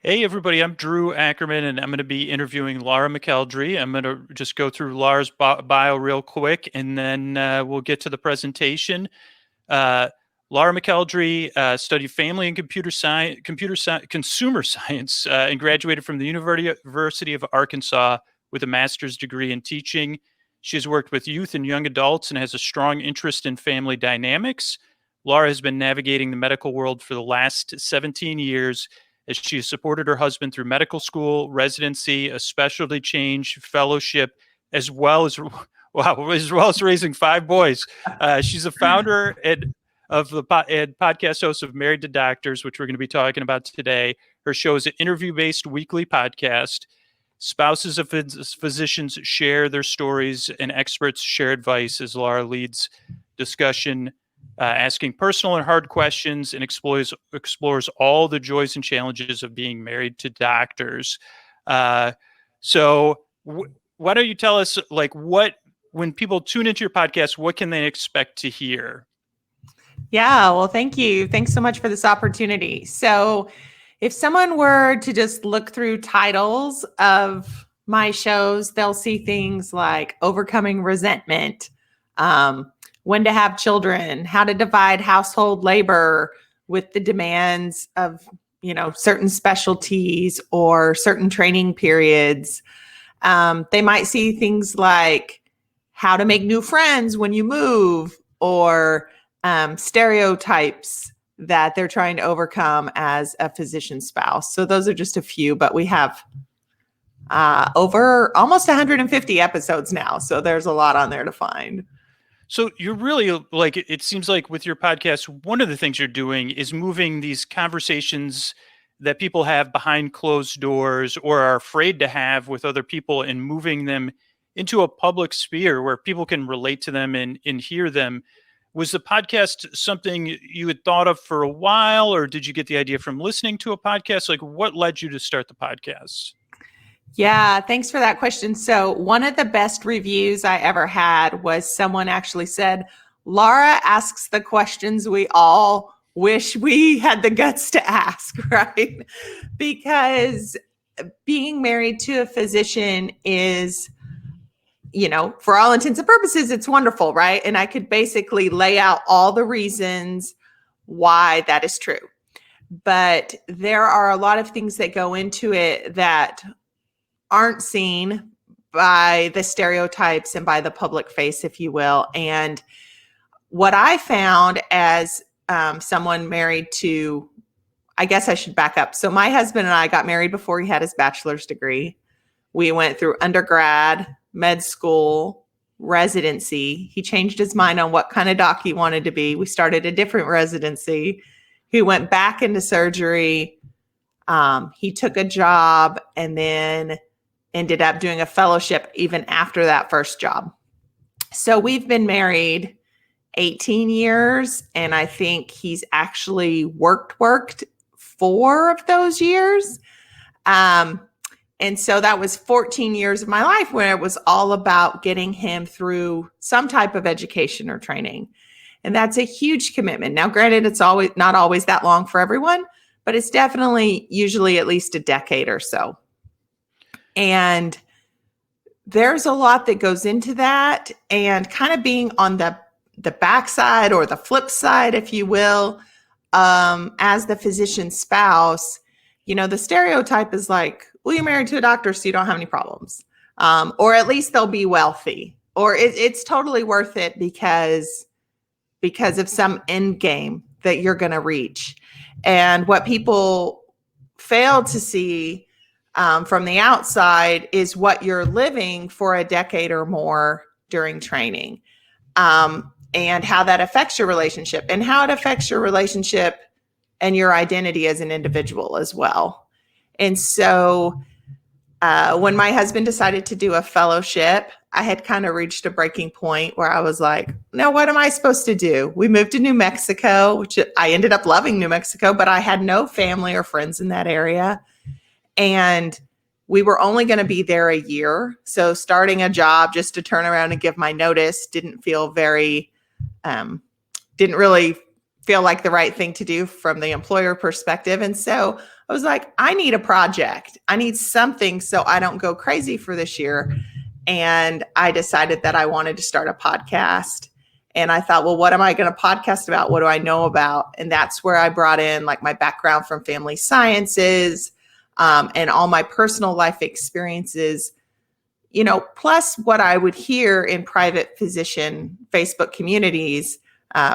Hey, everybody, I'm Drew Ackerman, and I'm going to be interviewing Lara McElderry. I'm going to just go through Lara's bio real quick, and then we'll get to the presentation. Uh, Lara McElderry studied family and consumer science, and graduated from the University of Arkansas with a master's degree in teaching. She has worked with youth and young adults and has a strong interest in family dynamics. Lara has been navigating the medical world for the last 17 years as she has supported her husband through medical school, residency, a specialty change, fellowship, as well as raising five boys. She's a founder and podcast host of Married to Doctors, which we're going to be talking about today. Her show is an interview-based weekly podcast. Spouses of physicians share their stories, and experts share advice as Lara leads discussion, asking personal and hard questions, and explores all the joys and challenges of being married to doctors. Why don't you tell us, when people tune into your podcast, what can they expect to hear? Yeah, well, thank you. Thanks so much for this opportunity. So if someone were to just look through titles of my shows, they'll see things like overcoming resentment, when to have children, how to divide household labor with the demands of, certain specialties or certain training periods. They might see things like how to make new friends when you move, or stereotypes that they're trying to overcome as a physician spouse. So those are just a few, but we have over almost 150 episodes now. So there's a lot on there to find. So you're really, it seems like with your podcast, one of the things you're doing is moving these conversations that people have behind closed doors or are afraid to have with other people, and moving them into a public sphere where people can relate to them and hear them. Was the podcast something you had thought of for a while, or did you get the idea from listening to a podcast? Like, what led you to start the podcast? Yeah, thanks for that question. So one of the best reviews I ever had was someone actually said, Lara asks the questions we all wish we had the guts to ask, right? Because being married to a physician is, for all intents and purposes, it's wonderful, right? And I could basically lay out all the reasons why that is true. But there are a lot of things that go into it that aren't seen by the stereotypes and by the public face, if you will. And what I found as someone married to, I guess I should back up. So my husband and I got married before he had his bachelor's degree. We went through undergrad, med school, residency. He changed his mind on what kind of doc he wanted to be. We started a different residency. He went back into surgery. He took a job and then ended up doing a fellowship even after that first job. So we've been married 18 years, and I think he's actually worked 4 of those years. And so that was 14 years of my life where it was all about getting him through some type of education or training. And that's a huge commitment. Now, granted, it's not always that long for everyone, but it's definitely usually at least a decade or so. And there's a lot that goes into that, and kind of being on the backside or the flip side, if you will, as the physician's spouse, the stereotype is like, well, you're married to a doctor, so you don't have any problems. Or at least they'll be wealthy, or it's totally worth it because of some end game that you're going to reach. And what people fail to see from the outside is what you're living for a decade or more during training, and how that affects your relationship, and how it affects your relationship and your identity as an individual as well. And so when my husband decided to do a fellowship, I had kind of reached a breaking point where I was like, now what am I supposed to do? We moved to New Mexico, which I ended up loving New Mexico, but I had no family or friends in that area. And we were only going to be there a year. So starting a job just to turn around and give my notice didn't really feel like the right thing to do from the employer perspective. And so I I was like, I need a project. I need something so I don't go crazy for this year. And I decided that I wanted to start a podcast. And I thought, well, what am I going to podcast about? What do I know about? And that's where I brought in like my background from family sciences, and all my personal life experiences, plus what I would hear in private physician Facebook communities,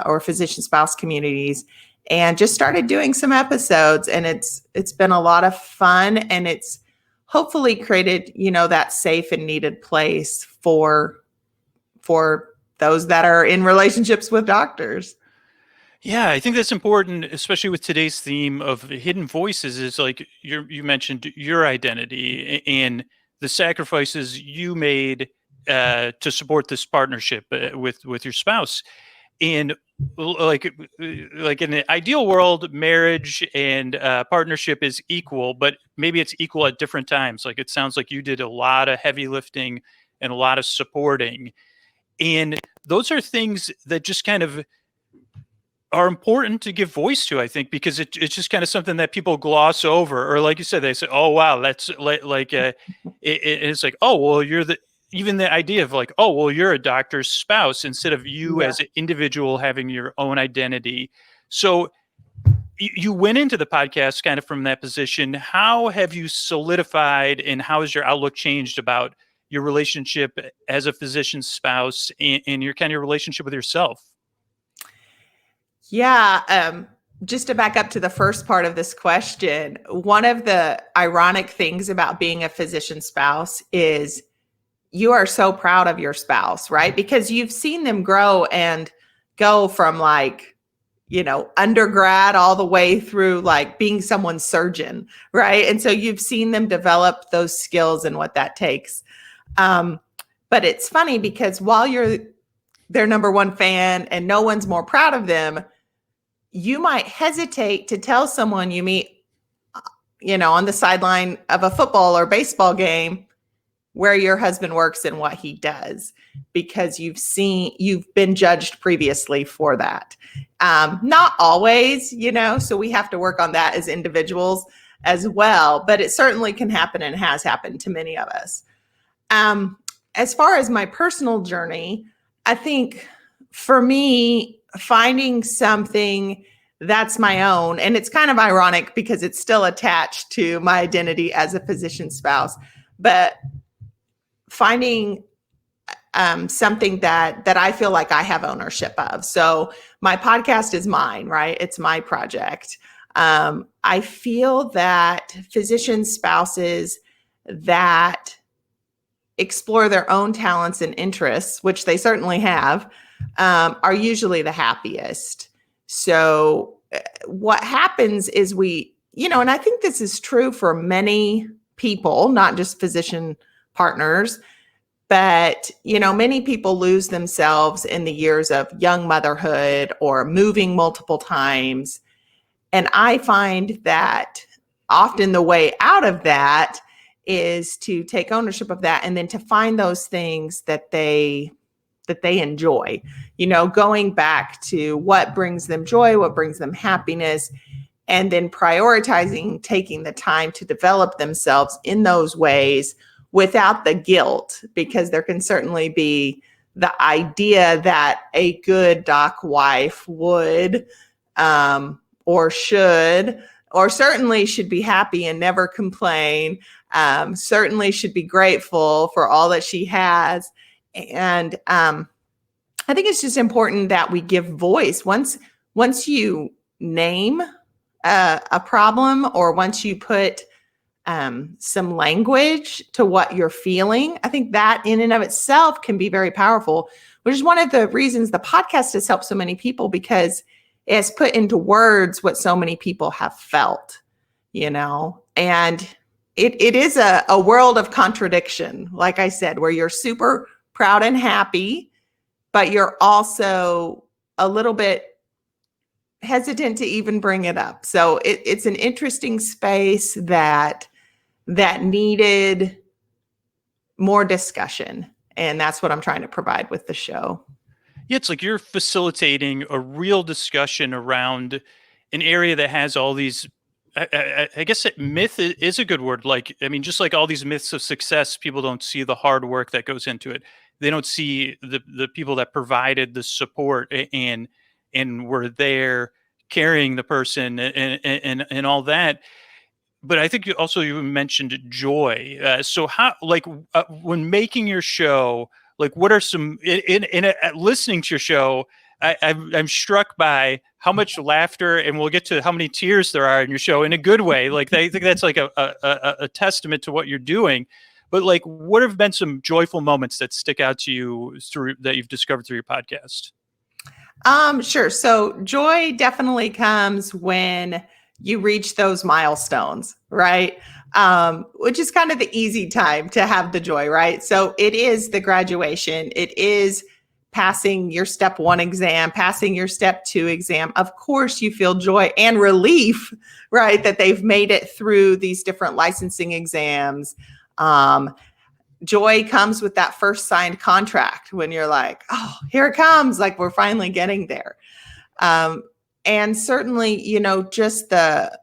or physician spouse communities, and just started doing some episodes. And it's been a lot of fun, and it's hopefully created, that safe and needed place for those that are in relationships with doctors. Yeah, I think that's important, especially with today's theme of hidden voices. Is like you mentioned your identity and the sacrifices you made to support this partnership with your spouse. And like in the ideal world, marriage and partnership is equal, but maybe it's equal at different times. Like it sounds like you did a lot of heavy lifting and a lot of supporting, and those are things that just kind of are important to give voice to, I think, because it's just kind of something that people gloss over, or like you said, they say, "Oh, wow, that's it's like, oh, well, even the idea of like, oh, well, you're a doctor's spouse instead of you as an individual having your own identity." So you went into the podcast kind of from that position. How have you solidified, and how has your outlook changed about your relationship as a physician's spouse and your kind of relationship with yourself? Yeah. Just to back up to the first part of this question, one of the ironic things about being a physician spouse is you are so proud of your spouse, right? Because you've seen them grow and go from like, undergrad all the way through like being someone's surgeon, right? And so you've seen them develop those skills and what that takes. But it's funny because while you're their number one fan and no one's more proud of them, you might hesitate to tell someone you meet, on the sideline of a football or baseball game where your husband works and what he does, because you've been judged previously for that. Not always, so we have to work on that as individuals as well, but it certainly can happen and has happened to many of us. As far as my personal journey, I think for me, finding something that's my own, and it's kind of ironic because it's still attached to my identity as a physician spouse, but finding something that I feel like I have ownership of. So my podcast is mine, right? It's my project. I feel that physician spouses that explore their own talents and interests, which they certainly have, are usually the happiest. So what happens is and I think this is true for many people, not just physician partners, but, many people lose themselves in the years of young motherhood or moving multiple times. And I find that often the way out of that is to take ownership of that and then to find those things that they enjoy, going back to what brings them joy, what brings them happiness, and then prioritizing taking the time to develop themselves in those ways without the guilt, because there can certainly be the idea that a good doc wife would, or should, or certainly should be happy and never complain, certainly should be grateful for all that she has. And I think it's just important that we give voice. Once you name a problem, or once you put some language to what you're feeling, I think that in and of itself can be very powerful, which is one of the reasons the podcast has helped so many people, because it has put into words what so many people have felt, and it is a world of contradiction, like I said, where you're super proud and happy, but you're also a little bit hesitant to even bring it up. So it's an interesting space that needed more discussion. And that's what I'm trying to provide with the show. Yeah, it's like you're facilitating a real discussion around an area that has all these I guess myth is a good word. Like, I mean, just like all these myths of success, people don't see the hard work that goes into it. They don't see the people that provided the support and were there carrying the person and all that. But I think you mentioned joy. So how, like, when making your show, like, what are some listening to your show? I'm struck by how much laughter, and we'll get to how many tears there are in your show in a good way. Like, I think that's like a testament to what you're doing. But like, what have been some joyful moments that stick out to you that you've discovered through your podcast? Sure. So joy definitely comes when you reach those milestones, right? Which is kind of the easy time to have the joy, right? So it is the graduation. It is passing your step 1 exam, passing your step 2 exam. Of course, you feel joy and relief, right? That they've made it through these different licensing exams. Joy comes with that first signed contract when you're like, oh, here it comes. Like, we're finally getting there. And certainly, just the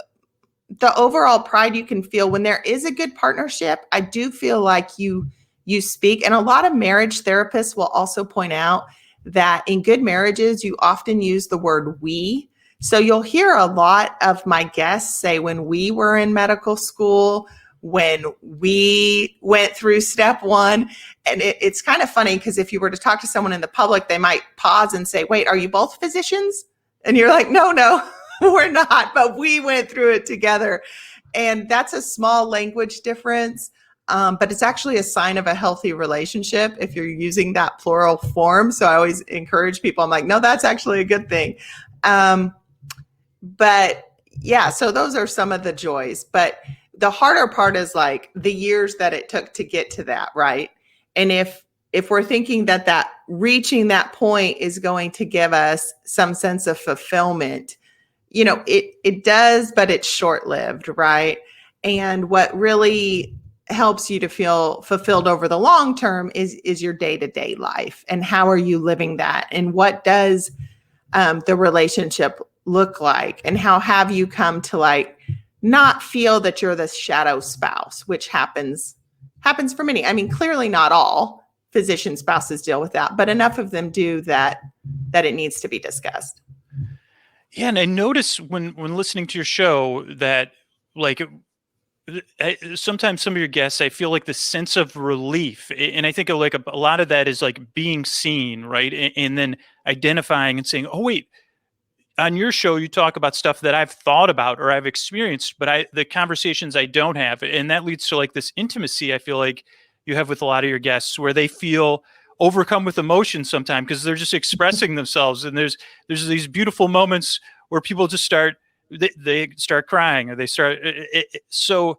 overall pride you can feel when there is a good partnership. I do feel like you speak, and a lot of marriage therapists will also point out that in good marriages, you often use the word we. So you'll hear a lot of my guests say, when we were in medical school, when we went through step 1. And it's kind of funny, because if you were to talk to someone in the public, they might pause and say, wait, are you both physicians? And you're like, no, we're not, but we went through it together. And that's a small language difference, but it's actually a sign of a healthy relationship if you're using that plural form. So I always encourage people, I'm like, no, that's actually a good thing. But yeah, so those are some of the joys. But the harder part is like the years that it took to get to that, right? And if we're thinking that reaching that point is going to give us some sense of fulfillment, it does, but it's short-lived, right? And what really helps you to feel fulfilled over the long term is your day-to-day life. And how are you living that? And what does the relationship look like? And how have you come to like not feel that you're the shadow spouse, which happens for many. I mean, clearly not all physician spouses deal with that, but enough of them do that it needs to be discussed. Yeah, and I notice when listening to your show that, like, sometimes some of your guests, I feel like the sense of relief, and I think like a lot of that is like being seen, right, and then identifying and saying, oh wait, on your show you talk about stuff that I've thought about or I've experienced, but the conversations I don't have, and that leads to like this intimacy I feel like you have with a lot of your guests, where they feel overcome with emotion sometimes because they're just expressing themselves, and there's these beautiful moments where people just they start crying, or they start so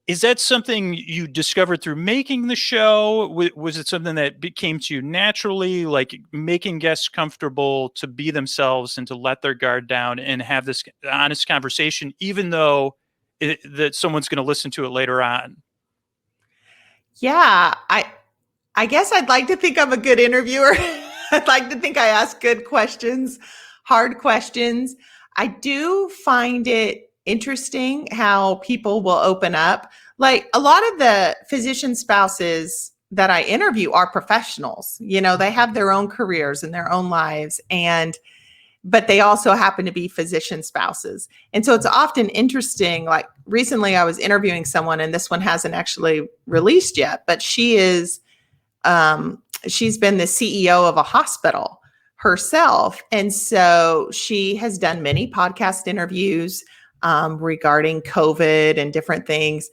is that something you discovered through making the show? Was it something that came to you naturally, like making guests comfortable to be themselves and to let their guard down and have this honest conversation, even though that someone's going to listen to it later on? Yeah, I guess I'd like to think I'm a good interviewer. I'd like to think I ask good questions, hard questions. I do find it interesting how people will open up. Like, a lot of the physician spouses that I interview are professionals. They have their own careers and their own lives, but they also happen to be physician spouses. And so it's often interesting. Like, recently I was interviewing someone, and this one hasn't actually released yet, but she's been the CEO of a hospital herself. And so she has done many podcast interviews regarding COVID and different things.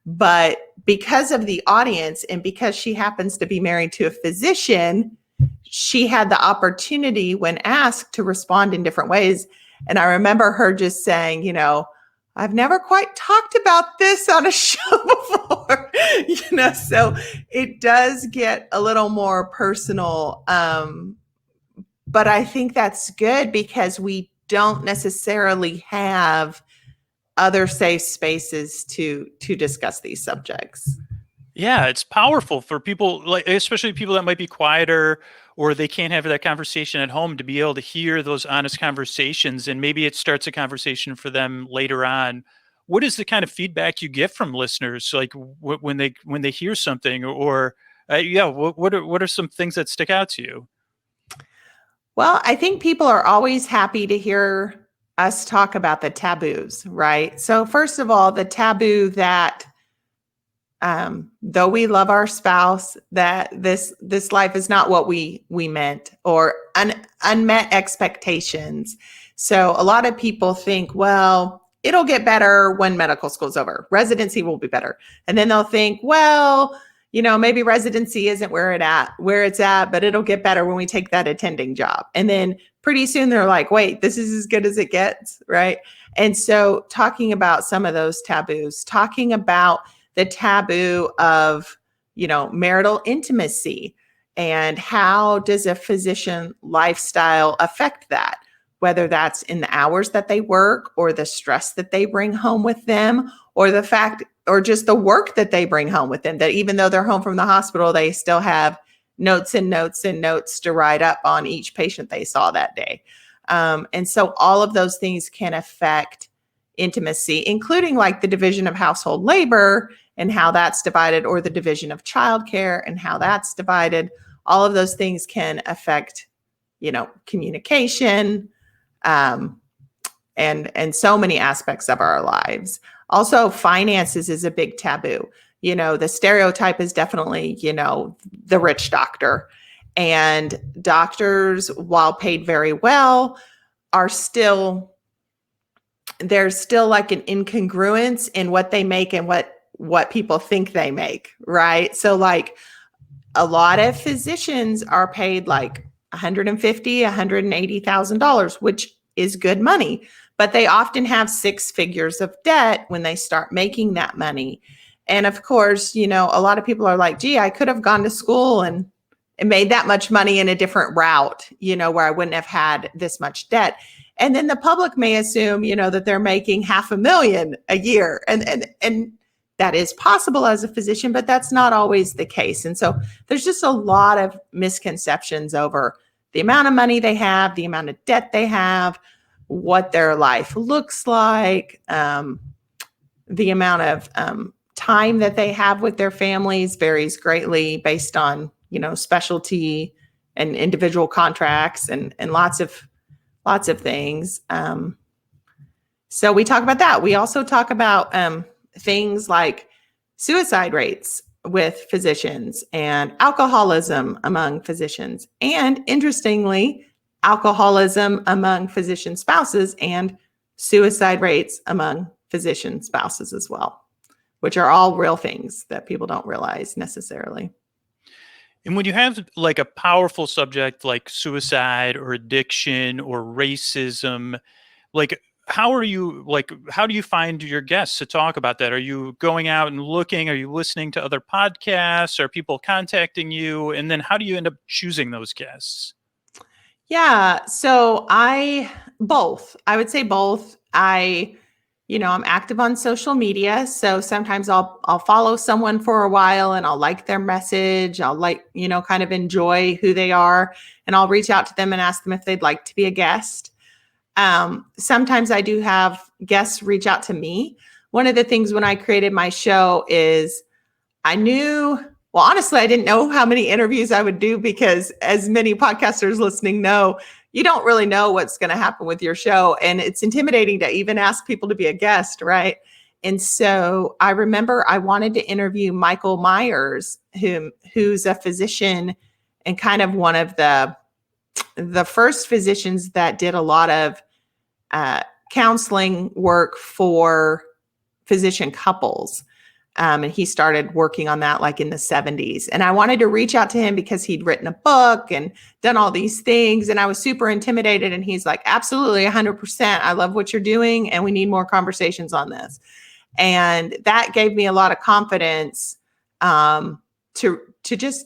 But because of the audience, and because she happens to be married to a physician, she had the opportunity, when asked, to respond in different ways. And I remember her just saying, I've never quite talked about this on a show before, so it does get a little more personal. But I think that's good, because we don't necessarily have other safe spaces to discuss these subjects. Yeah, it's powerful for people, like especially people that might be quieter or they can't have that conversation at home, to be able to hear those honest conversations, and maybe it starts a conversation for them later on. What is the kind of feedback you get from listeners, like when they hear something, or yeah, what are some things that stick out to you? Well, I think people are always happy to hear us talk about the taboos, right? So, first of all, the taboo that though we love our spouse, that this life is not what we meant, or unmet expectations. So a lot of people think, well, it'll get better when medical school's over. Residency will be better. And then they'll think, well, maybe residency isn't where it's at, but it'll get better when we take that attending job. And then pretty soon they're like, wait, this is as good as it gets, right? And so talking about some of those taboos, talking about the taboo of, marital intimacy, and how does a physician lifestyle affect that, whether that's in the hours that they work, or the stress that they bring home with them, or the fact, or just the work that they bring home with them, that even though they're home from the hospital, they still have notes and notes and notes to write up on each patient they saw that day. And so all of those things can affect intimacy, including like the division of household labor and how that's divided, or the division of childcare and how that's divided. All of those things can affect, communication, and so many aspects of our lives. Also, finances is a big taboo. The stereotype is definitely, the rich doctor. And doctors, while paid very well, there's still like an incongruence in what they make and what people think they make, right? So like a lot of physicians are paid like $150,000, $180,000, which is good money, but they often have six figures of debt when they start making that money. And of course, a lot of people are like, gee, I could have gone to school and made that much money in a different route, where I wouldn't have had this much debt. And then the public may assume, that they're making $500,000 a year. And that is possible as a physician, but that's not always the case. And so there's just a lot of misconceptions over the amount of money they have, the amount of debt they have, what their life looks like, the amount of time that they have with their families varies greatly based on, specialty and individual contracts, and lots of things. So we talk about that. We also talk about things like suicide rates with physicians, and alcoholism among physicians, and interestingly, alcoholism among physician spouses, and suicide rates among physician spouses as well, which are all real things that people don't realize necessarily. And when you have like a powerful subject like suicide or addiction or racism, like how do you find your guests to talk about that? Are you going out and looking? Are you listening to other podcasts? Are people contacting you? And then how do you end up choosing those guests? Yeah. So I would say both. I'm active on social media. So sometimes I'll follow someone for a while and I'll like their message. I'll kind of enjoy who they are, and I'll reach out to them and ask them if they'd like to be a guest. Sometimes I do have guests reach out to me. One of the things when I created my show is honestly, I didn't know how many interviews I would do, because as many podcasters listening know, you don't really know what's going to happen with your show. And it's intimidating to even ask people to be a guest, right? And so I remember I wanted to interview Michael Myers, who's a physician and kind of one of the first physicians that did a lot of counseling work for physician couples. And he started working on that like in the 70s. And I wanted to reach out to him because he'd written a book and done all these things. And I was super intimidated. And he's like, absolutely, 100%. I love what you're doing. And we need more conversations on this. And that gave me a lot of confidence to just,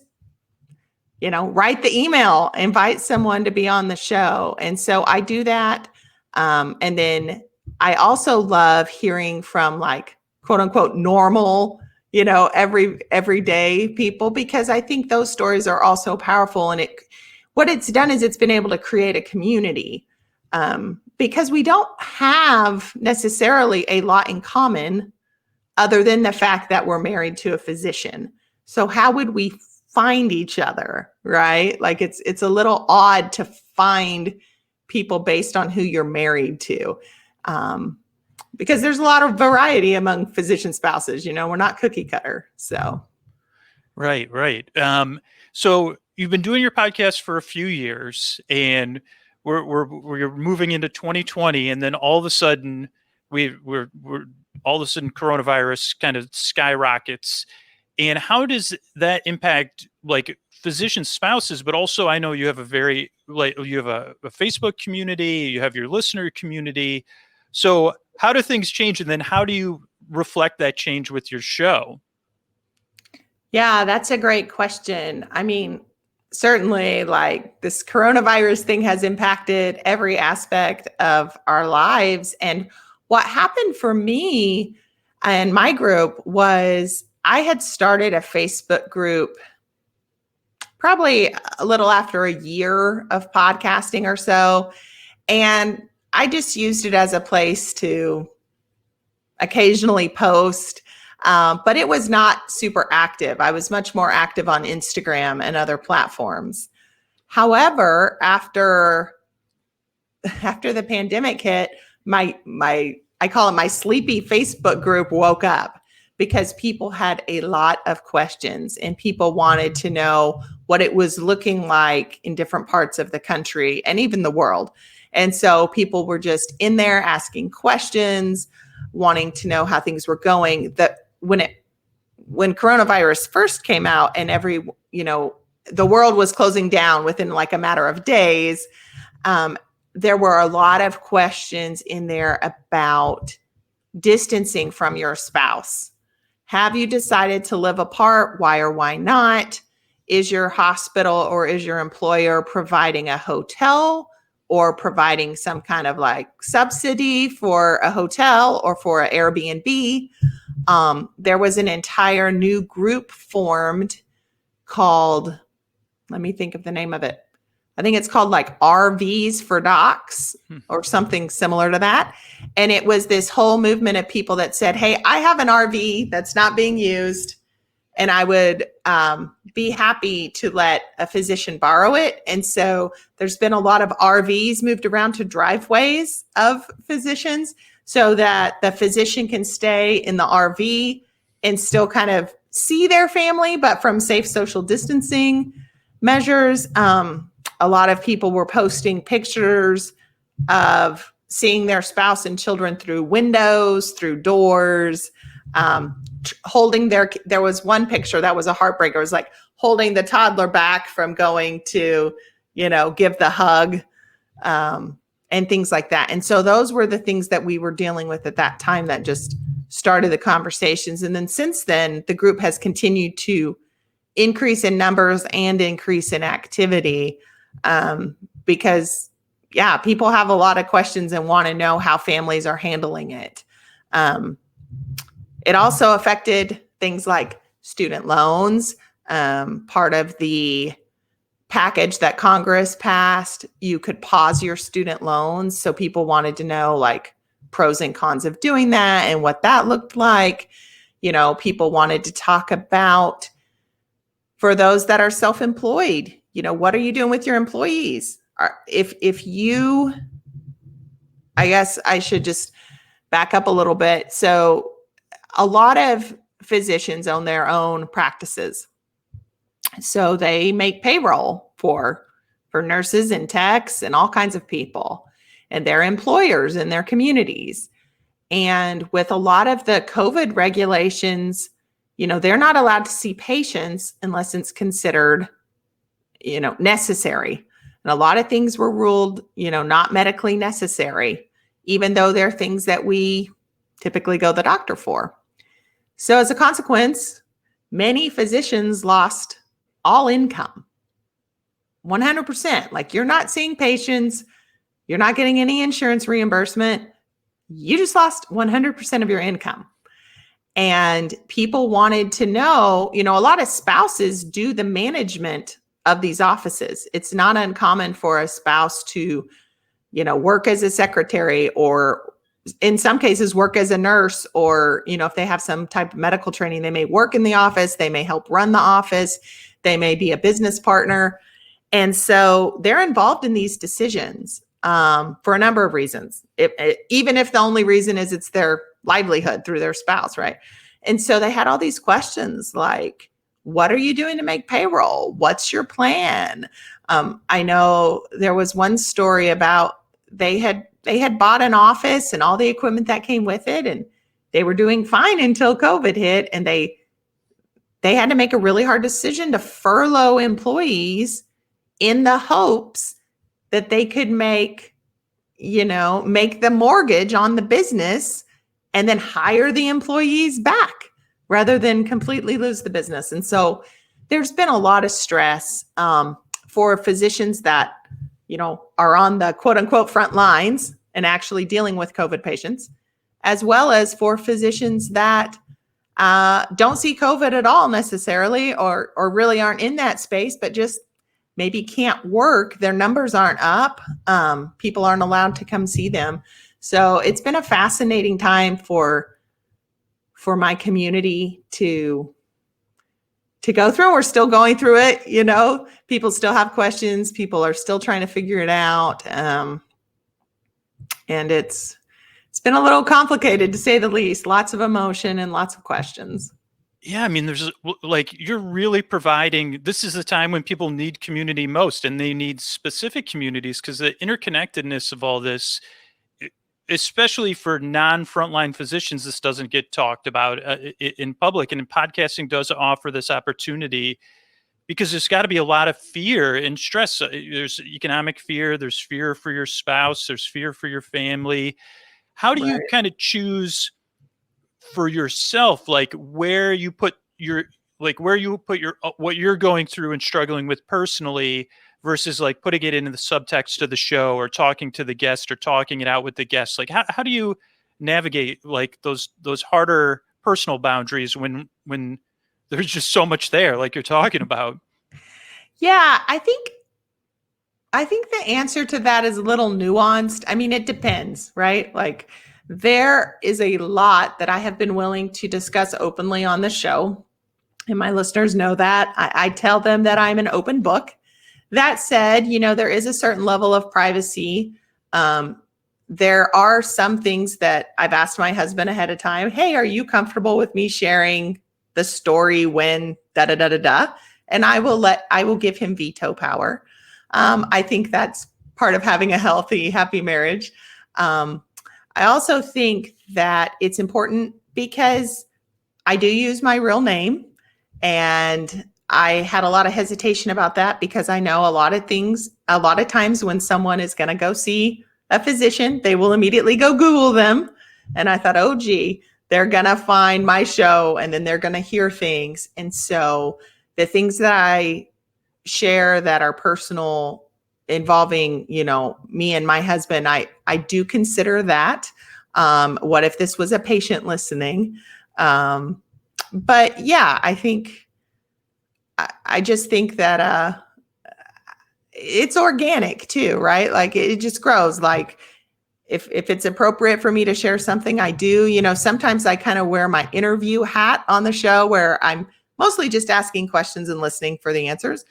write the email, invite someone to be on the show. And so I do that. And then I also love hearing from like, quote unquote, normal, everyday people, because I think those stories are also powerful. And what it's done is it's been able to create a community, because we don't have necessarily a lot in common other than the fact that we're married to a physician. So how would we find each other, right? Like it's a little odd to find people based on who you're married to, because there's a lot of variety among physician spouses. We're not cookie cutter. So, right. So you've been doing your podcast for a few years, and we're moving into 2020, and then all of a sudden we're coronavirus kind of skyrockets. And how does that impact like physician spouses? But also, I know you have a Facebook community, you have your listener community. So how do things change? And then how do you reflect that change with your show? Yeah, that's a great question. I mean, certainly like this coronavirus thing has impacted every aspect of our lives. And what happened for me and my group was I had started a Facebook group probably a little after a year of podcasting or so. And I just used it as a place to occasionally post, but it was not super active. I was much more active on Instagram and other platforms. However, after the pandemic hit, I call it my sleepy Facebook group woke up, because people had a lot of questions and people wanted to know what it was looking like in different parts of the country and even the world. And so people were just in there asking questions, wanting to know how things were going. That when coronavirus first came out and the world was closing down within like a matter of days, there were a lot of questions in there about distancing from your spouse. Have you decided to live apart? Why or why not? Is your hospital or is your employer providing a hotel or providing some kind of like subsidy for a hotel or for an Airbnb? There was an entire new group formed called, let me think of the name of it. I think it's called like RVs for Docs or something similar to that. And it was this whole movement of people that said, hey, I have an RV that's not being used, and I would be happy to let a physician borrow it. And so there's been a lot of RVs moved around to driveways of physicians so that the physician can stay in the RV and still kind of see their family, but from safe social distancing measures. A lot of people were posting pictures of seeing their spouse and children through windows, through doors, holding there was one picture that was a heartbreaker. It was like holding the toddler back from going to, give the hug, and things like that. And so those were the things that we were dealing with at that time that just started the conversations. And then since then, the group has continued to increase in numbers and increase in activity, because people have a lot of questions and want to know how families are handling it. It also affected things like student loans. Part of the package that Congress passed, you could pause your student loans. So people wanted to know like pros and cons of doing that and what that looked like. People wanted to talk about, for those that are self-employed, what are you doing with your employees? I guess I should just back up a little bit. So a lot of physicians own their own practices. So they make payroll for nurses and techs and all kinds of people, and their employers in their communities. And with a lot of the COVID regulations, they're not allowed to see patients unless it's considered, necessary. And a lot of things were ruled, not medically necessary, even though they're things that we typically go to the doctor for. So as a consequence, many physicians lost all income, 100%. Like, you're not seeing patients, you're not getting any insurance reimbursement. You just lost 100% of your income. And people wanted to know, a lot of spouses do the management of these offices. It's not uncommon for a spouse to, work as a secretary, or in some cases work as a nurse, or, if they have some type of medical training, they may work in the office, they may help run the office, they may be a business partner. And so they're involved in these decisions for a number of reasons, even if the only reason is it's their livelihood through their spouse, right? And so they had all these questions like, what are you doing to make payroll? What's your plan? I know there was one story about they had bought an office and all the equipment that came with it, and they were doing fine until COVID hit, and they had to make a really hard decision to furlough employees in the hopes that they could make the mortgage on the business and then hire the employees back rather than completely lose the business. And so there's been a lot of stress for physicians that, are on the quote unquote front lines and actually dealing with COVID patients, as well as for physicians that don't see COVID at all necessarily, or really aren't in that space, but just maybe can't work. Their numbers aren't up. People aren't allowed to come see them. So it's been a fascinating time for my community to go through. We're still going through it. People still have questions. People are still trying to figure it out. And it's been a little complicated, to say the least. Lots of emotion and lots of questions. Yeah, I mean, there's you're really providing, this is the time when people need community most, and they need specific communities, because the interconnectedness of all this, especially for non-frontline physicians, this doesn't get talked about in public, and podcasting does offer this opportunity, because there's got to be a lot of fear and stress. There's economic fear, there's fear for your spouse, there's fear for your family. How do you kind of choose for yourself, where you put your what you're going through and struggling with personally, versus putting it into the subtext of the show, or talking to the guest, or talking it out with the guest? How do you navigate those harder personal boundaries when there's just so much there, like you're talking about? Yeah, I think the answer to that is a little nuanced. I mean, it depends, right? There is a lot that I have been willing to discuss openly on the show, and my listeners know that. I tell them that I'm an open book. That said, there is a certain level of privacy. There are some things that I've asked my husband ahead of time. Hey, are you comfortable with me sharing the story when da-da-da-da-da? And I will give him veto power. I think that's part of having a healthy, happy marriage. I also think that it's important because I do use my real name, and I had a lot of hesitation about that, because I know a lot of times when someone is going to go see a physician, they will immediately go Google them. And I thought, oh, gee, they're going to find my show, and then they're going to hear things. And so the things that I share that are personal, involving, me and my husband, I do consider that. What if this was a patient listening? But yeah, I just think that it's organic too, right? It just grows. If it's appropriate for me to share something, I do. Sometimes I kind of wear my interview hat on the show, where I'm mostly just asking questions and listening for the answers.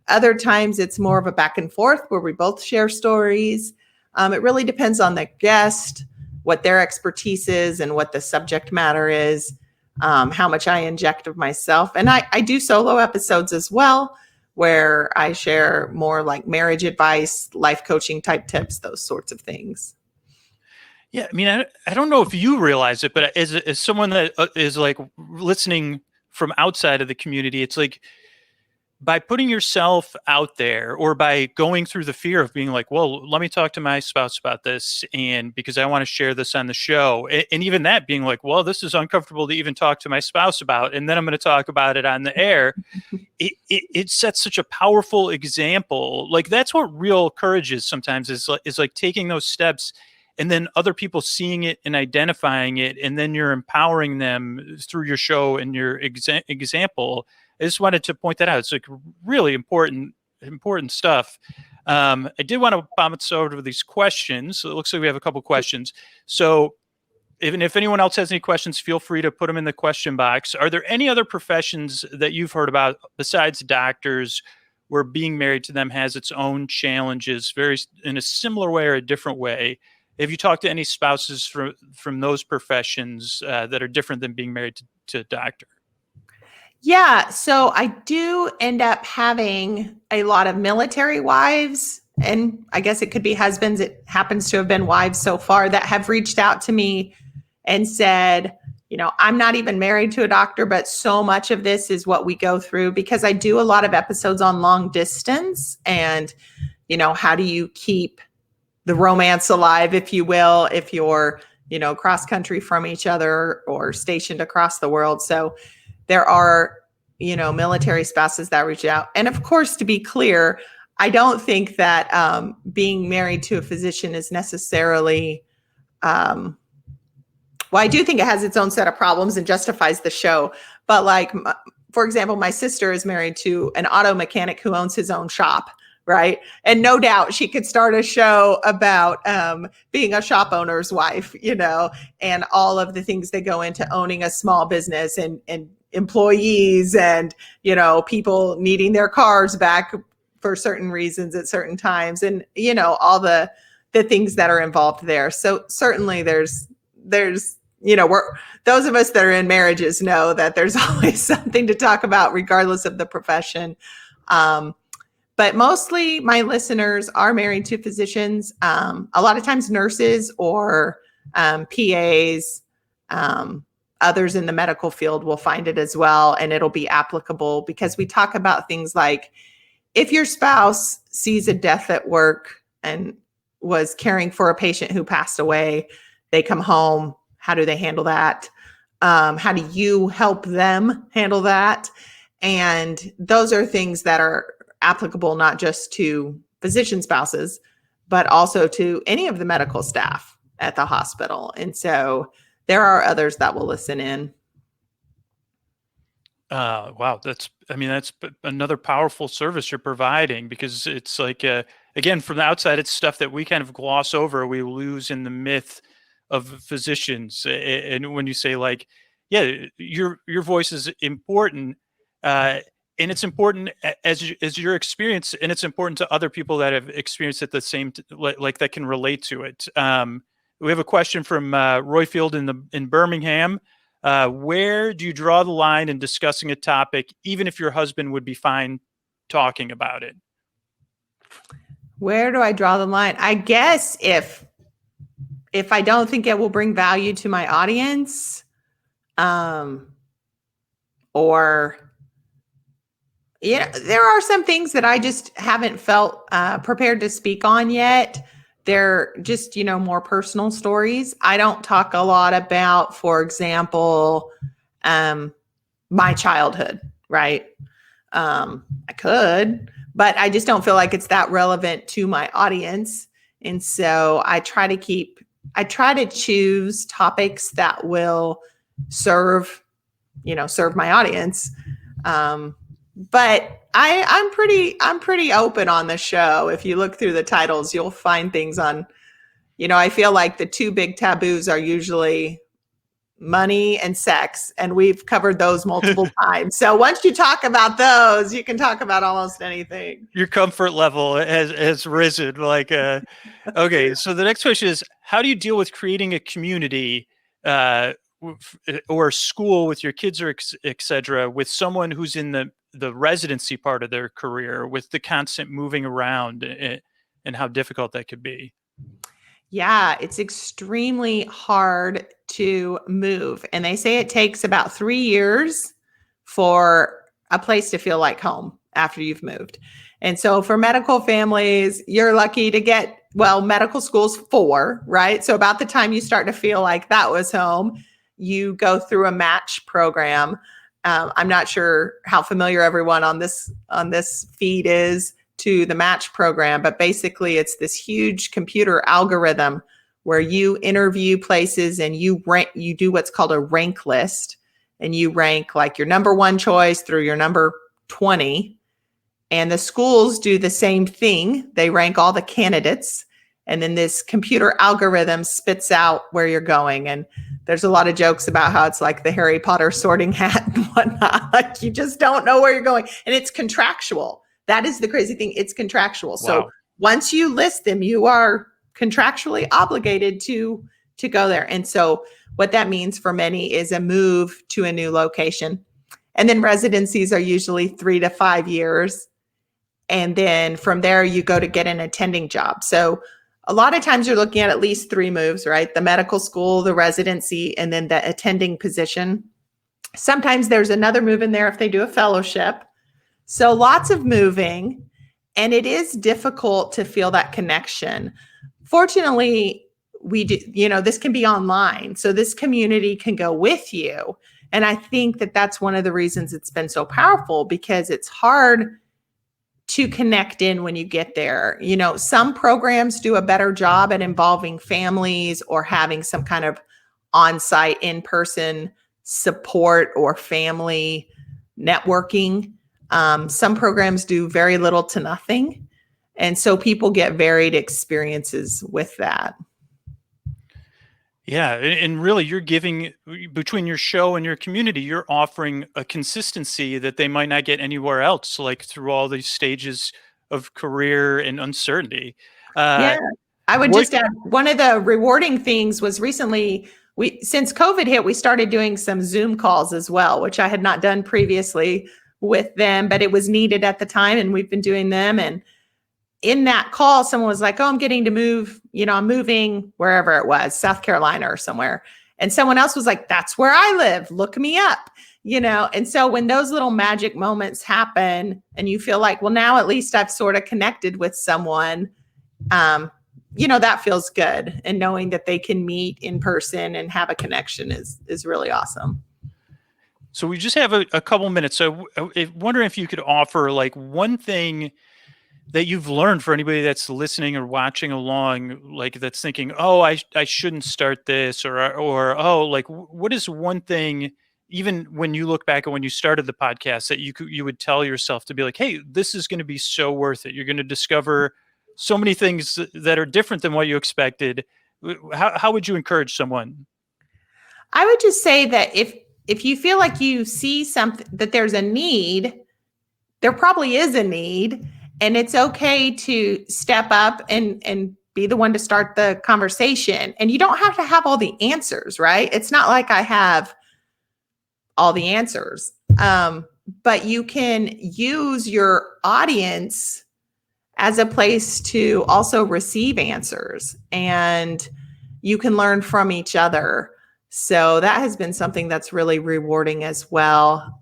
Other times it's more of a back and forth where we both share stories. It really depends on the guest, what their expertise is, and what the subject matter is, how much I inject of myself. And I do solo episodes as well, where I share more marriage advice, life coaching type tips, those sorts of things. Yeah, I mean, I don't know if you realize it, but as someone that is listening from outside of the community, it's by putting yourself out there, or by going through the fear of being well, let me talk to my spouse about this, and because I want to share this on the show, and even that being well, this is uncomfortable to even talk to my spouse about, and then I'm going to talk about it on the air. It sets such a powerful example. That's what real courage is sometimes, is taking those steps and then other people seeing it and identifying it, and then you're empowering them through your show and your example. I just wanted to point that out. It's like really important stuff. I did want to bounce over to these questions. So it looks like we have a couple questions. So if anyone else has any questions, feel free to put them in the question box. Are there any other professions that you've heard about besides doctors where being married to them has its own challenges, very in a similar way or a different way? Have you talked to any spouses from those professions that are different than being married to a doctor? Yeah, so I do end up having a lot of military wives, and I guess it could be husbands. It happens to have been wives so far that have reached out to me and said, I'm not even married to a doctor, but so much of this is what we go through, because I do a lot of episodes on long distance and, how do you keep the romance alive, if you will, if you're, cross country from each other or stationed across the world. So there are, military spouses that reach out. And of course, to be clear, I don't think that being married to a physician is necessarily, well, I do think it has its own set of problems and justifies the show. But like, for example, my sister is married to an auto mechanic who owns his own shop. Right. And no doubt she could start a show about being a shop owner's wife, and all of the things that go into owning a small business and employees and, people needing their cars back for certain reasons at certain times and, all the things that are involved there. So certainly there's, those of us that are in marriages know that there's always something to talk about regardless of the profession. But mostly my listeners are married to physicians, a lot of times nurses or PAs, others in the medical field will find it as well. And it'll be applicable because we talk about things like if your spouse sees a death at work and was caring for a patient who passed away, they come home. How do they handle that? How do you help them handle that? And those are things that are applicable not just to physician spouses, but also to any of the medical staff at the hospital. And so there are others that will listen in. Wow. That's another powerful service you're providing, because it's like, again, from the outside, it's stuff that we kind of gloss over. We lose in the myth of physicians. And when you say like, yeah, your voice is important, and it's important as your experience, and it's important to other people that have experienced it the same, like that can relate to it. We have a question from Royfield in Birmingham. Where do you draw the line in discussing a topic, even if your husband would be fine talking about it? Where do I draw the line? I guess if I don't think it will bring value to my audience, or there are some things that I just haven't felt prepared to speak on yet. They're just, more personal stories. I don't talk a lot about, for example, my childhood, right? I could, but I just don't feel like it's that relevant to my audience. And so I try to choose topics that will serve my audience. But I'm pretty open on the show. If you look through the titles, you'll find things on, I feel like the two big taboos are usually money and sex, and we've covered those multiple times. So once you talk about those, you can talk about almost anything. Your comfort level has risen. Like, okay. So the next question is, how do you deal with creating a community, or school with your kids, or et cetera, with someone who's in the residency part of their career, with the constant moving around and how difficult that could be? Yeah, it's extremely hard to move. And they say it takes about 3 years for a place to feel like home after you've moved. And so for medical families, you're lucky to get, medical school's 4, right? So about the time you start to feel like that was home, you go through a match program. I'm not sure how familiar everyone on this feed is to the match program, but basically it's this huge computer algorithm where you interview places and you do what's called a rank list, and you rank like your number one choice through your number 20. And the schools do the same thing. They rank all the candidates, and then this computer algorithm spits out where you're going. And there's a lot of jokes about how it's like the Harry Potter sorting hat and whatnot. Like you just don't know where you're going. And it's contractual. That is the crazy thing. It's contractual. Wow. So once you list them, you are contractually obligated to go there. And so what that means for many is a move to a new location. And then residencies are usually 3 to 5 years. And then from there, you go to get an attending job. So a lot of times you're looking at least 3 moves, right? The medical school, the residency, and then the attending position. Sometimes there's another move in there if they do a fellowship. So lots of moving, and it is difficult to feel that connection. Fortunately, we do, this can be online. So this community can go with you. And I think that that's one of the reasons it's been so powerful, because it's hard to connect in when you get there. Some programs do a better job at involving families or having some kind of on-site in-person support or family networking. Some programs do very little to nothing. And so people get varied experiences with that. Yeah. And really, you're giving, between your show and your community, you're offering a consistency that they might not get anywhere else, like through all these stages of career and uncertainty. Yeah. I would just add, one of the rewarding things was recently, since COVID hit, we started doing some Zoom calls as well, which I had not done previously with them, but it was needed at the time, and we've been doing them. And in that call, someone was like, oh, I'm getting to move, I'm moving wherever it was, South Carolina or somewhere. And someone else was like, that's where I live. Look me up, And so when those little magic moments happen and you feel like, well, now at least I've sort of connected with someone, that feels good. And knowing that they can meet in person and have a connection is really awesome. So we just have a couple minutes. So I'm wondering if you could offer like one thing that you've learned for anybody that's listening or watching along, like that's thinking, oh, I shouldn't start this, or oh, like what is one thing, even when you look back at when you started the podcast, that you would tell yourself to be like, hey, this is going to be so worth it. You're going to discover so many things that are different than what you expected. How would you encourage someone? I would just say that if you feel like you see something, that there's a need, there probably is a need. And it's okay to step up and be the one to start the conversation. And you don't have to have all the answers, right? It's not like I have all the answers. But you can use your audience as a place to also receive answers. And you can learn from each other. So that has been something that's really rewarding as well.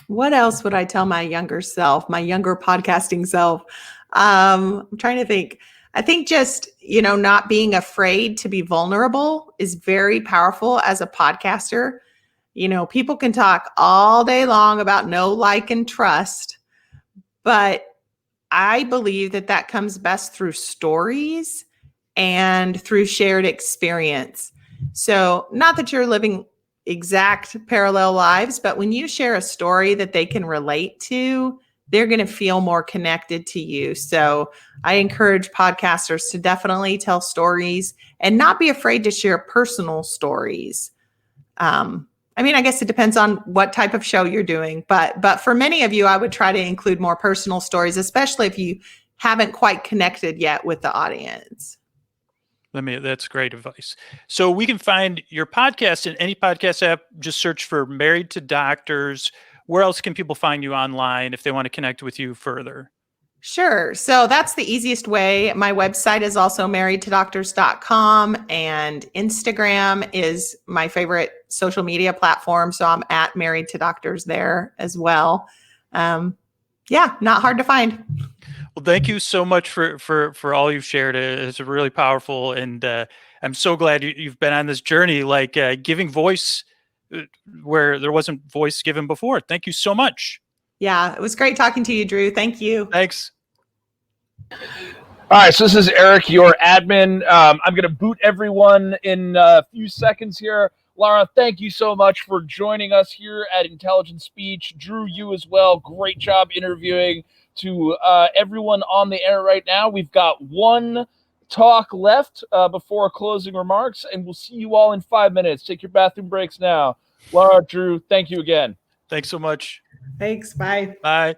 What else would I tell my younger self, my younger podcasting self? I'm trying to think. I think just, not being afraid to be vulnerable is very powerful as a podcaster. People can talk all day long about know, like, and trust, but I believe that comes best through stories and through shared experience. So not that you're living exact parallel lives, but when you share a story that they can relate to, they're going to feel more connected to you. So I encourage podcasters to definitely tell stories and not be afraid to share personal stories. I guess it depends on what type of show you're doing, but for many of you, I would try to include more personal stories, especially if you haven't quite connected yet with the audience. That's great advice. So we can find your podcast in any podcast app. Just search for Married to Doctors. Where else can people find you online if they want to connect with you further? Sure. So that's the easiest way. My website is also marriedtodoctors.com, and Instagram is my favorite social media platform. So I'm at Married to Doctors there as well. Not hard to find. Well, thank you so much for all you've shared. It's really powerful, and I'm so glad you've been on this journey, like giving voice where there wasn't voice given before. Thank you so much. Yeah, it was great talking to you, Drew. Thank you. Thanks. All right, so this is Eric, your admin. I'm going to boot everyone in a few seconds here. Lara, thank you so much for joining us here at Intelligent Speech. Drew, you as well. Great job interviewing. To everyone on the air right now, we've got one talk left before closing remarks, and we'll see you all in 5 minutes. Take your bathroom breaks now. Lara, Drew, thank you again. Thanks so much. Thanks. Bye. Bye.